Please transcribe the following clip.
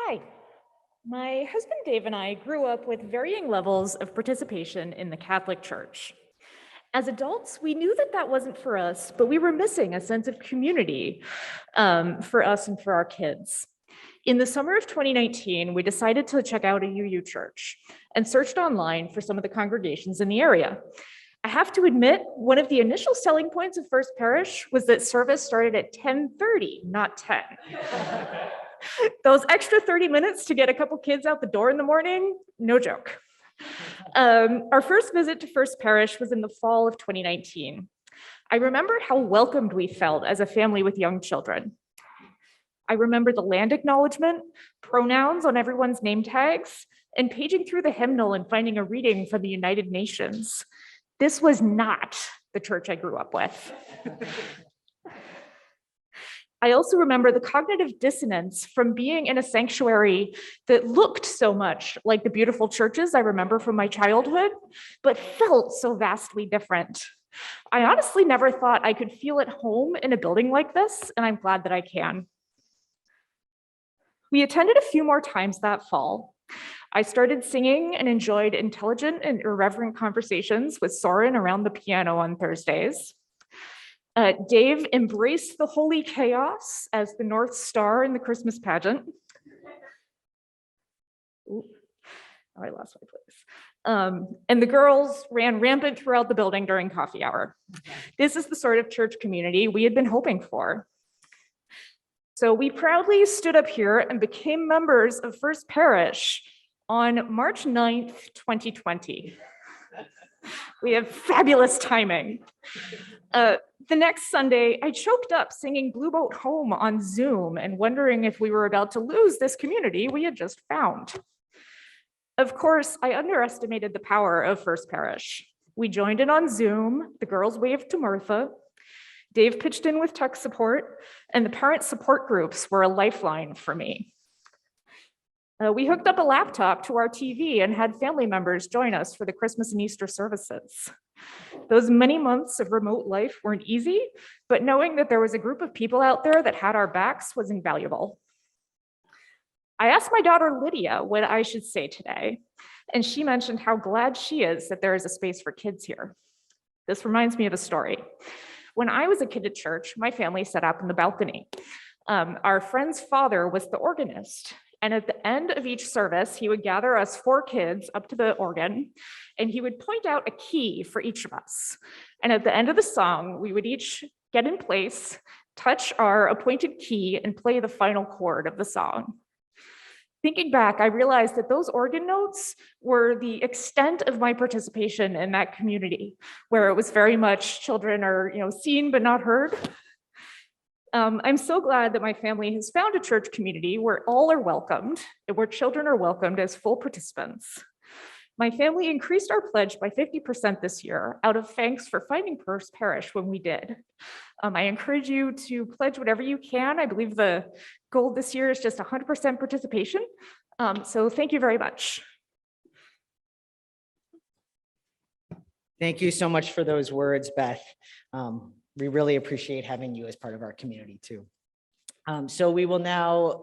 Hi. My husband Dave and I grew up with varying levels of participation in the Catholic Church. As adults, we knew that that wasn't for us, but we were missing a sense of community for us and for our kids. In the summer of 2019, we decided to check out a UU church and searched online for some of the congregations in the area. I have to admit, one of the initial selling points of First Parish was that service started at 10:30, not 10. Those extra 30 minutes to get a couple kids out the door in the morning, no joke. Our first visit to First Parish was in the fall of 2019. I remember how welcomed we felt as a family with young children. I remember the land acknowledgement, pronouns on everyone's name tags, and paging through the hymnal and finding a reading from the United Nations. This was not the church I grew up with. I also remember the cognitive dissonance from being in a sanctuary that looked so much like the beautiful churches I remember from my childhood, but felt so vastly different. I honestly never thought I could feel at home in a building like this, and I'm glad that I can. We attended a few more times that fall. I started singing and enjoyed intelligent and irreverent conversations with Soren around the piano on Thursdays. Dave embraced the holy chaos as the North Star in the Christmas pageant. Ooh, I lost my place. And the girls ran rampant throughout the building during coffee hour. This is the sort of church community we had been hoping for. So we proudly stood up here and became members of First Parish on March 9th, 2020. We have fabulous timing. The next Sunday, I choked up singing Blue Boat Home on Zoom and wondering if we were about to lose this community we had just found. Of course, I underestimated the power of First Parish. We joined in on Zoom, the girls waved to Martha, Dave pitched in with tech support, and the parent support groups were a lifeline for me. We hooked up a laptop to our TV and had family members join us for the Christmas and Easter services. Those many months of remote life weren't easy, but knowing that there was a group of people out there that had our backs was invaluable. I asked my daughter Lydia what I should say today, and she mentioned how glad she is that there is a space for kids here. This reminds me of a story. When I was a kid at church, my family sat up in the balcony. Our friend's father was the organist, and at the end of each service, he would gather us 4 kids up to the organ, and he would point out a key for each of us. And at the end of the song, we would each get in place, touch our appointed key, and play the final chord of the song. Thinking back, I realized that those organ notes were the extent of my participation in that community, where it was very much children are, seen but not heard. I'm so glad that my family has found a church community where all are welcomed and where children are welcomed as full participants. My family increased our pledge by 50% this year out of thanks for finding First Parish when we did. I encourage you to pledge whatever you can. I believe the goal this year is just 100% participation. So thank you very much. Thank you so much for those words, Beth. We really appreciate having you as part of our community too. So we will now